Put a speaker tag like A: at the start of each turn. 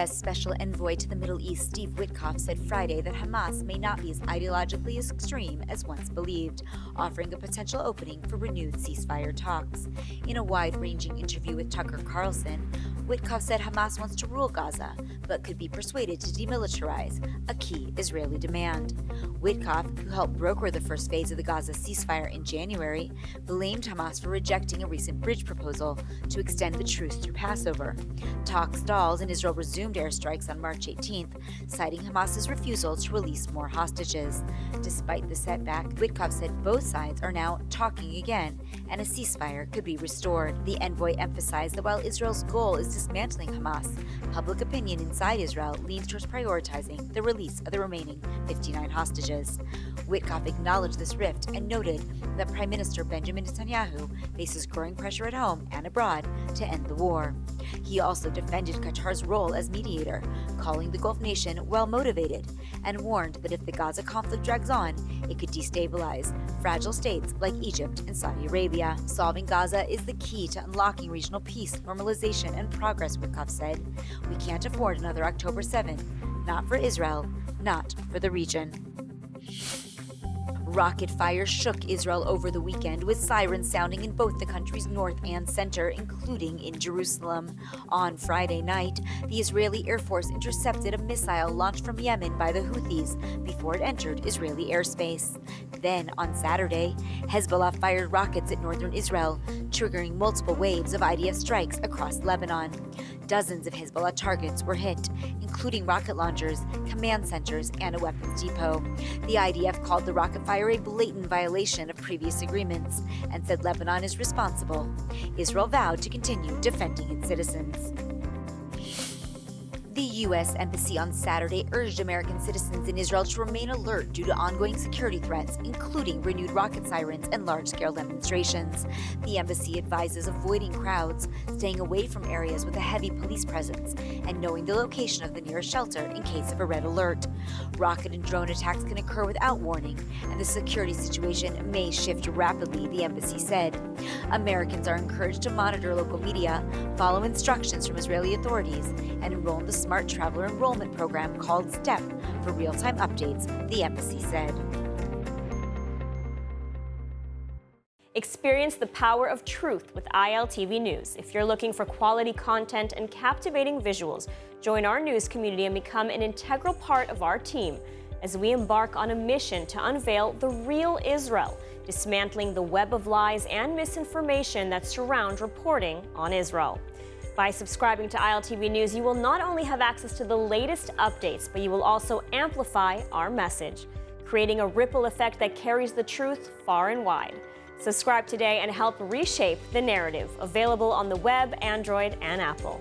A: U.S. Special Envoy to the Middle East Steve Witkoff said Friday that Hamas may not be as ideologically extreme as once believed, offering a potential opening for renewed ceasefire talks. In a wide-ranging interview with Tucker Carlson, Witkoff said Hamas wants to rule Gaza, but could be persuaded to demilitarize, a key Israeli demand. Witkoff, who helped broker the first phase of the Gaza ceasefire in January, blamed Hamas for rejecting a recent bridge proposal to extend the truce through Passover. Talks stalled and Israel resumed airstrikes on March 18th, citing Hamas's refusal to release more hostages. Despite the setback, Witkoff said both sides are now talking again, and a ceasefire could be restored. The envoy emphasized that while Israel's goal is dismantling Hamas, public opinion inside Israel leans towards prioritizing the release of the remaining 59 hostages. Witkoff acknowledged this rift and noted that Prime Minister Benjamin Netanyahu faces growing pressure at home and abroad to end the war. He also defended Qatar's role as mediator, calling the Gulf nation well-motivated, and warned that if the Gaza conflict drags on, it could destabilize fragile states like Egypt and Saudi Arabia. Solving Gaza is the key to unlocking regional peace, normalization, and progress, Witkoff said. We can't afford another October 7th, not for Israel, not for the region. Rocket fire shook Israel over the weekend, with sirens sounding in both the country's north and center, including in Jerusalem. On Friday night, the Israeli Air Force intercepted a missile launched from Yemen by the Houthis before it entered Israeli airspace. Then, on Saturday, Hezbollah fired rockets at northern Israel, triggering multiple waves of IDF strikes across Lebanon. Dozens of Hezbollah targets were hit, including rocket launchers, command centers, and a weapons depot. The IDF called the rocket fire a blatant violation of previous agreements and said Lebanon is responsible. Israel vowed to continue defending its citizens. The U.S. Embassy on Saturday urged American citizens in Israel to remain alert due to ongoing security threats, including renewed rocket sirens and large-scale demonstrations. The embassy advises avoiding crowds, staying away from areas with a heavy police presence, and knowing the location of the nearest shelter in case of a red alert. Rocket and drone attacks can occur without warning, and the security situation may shift rapidly, the embassy said. Americans are encouraged to monitor local media, follow instructions from Israeli authorities, and enroll in the Smart Traveler Enrollment Program called STEP for real-time updates, the embassy said.
B: Experience the power of truth with ILTV News. If you're looking for quality content and captivating visuals, join our news community and become an integral part of our team as we embark on a mission to unveil the real Israel, dismantling the web of lies and misinformation that surround reporting on Israel. By subscribing to ILTV News, you will not only have access to the latest updates, but you will also amplify our message, creating a ripple effect that carries the truth far and wide. Subscribe today and help reshape the narrative. Available on the web, Android, and Apple.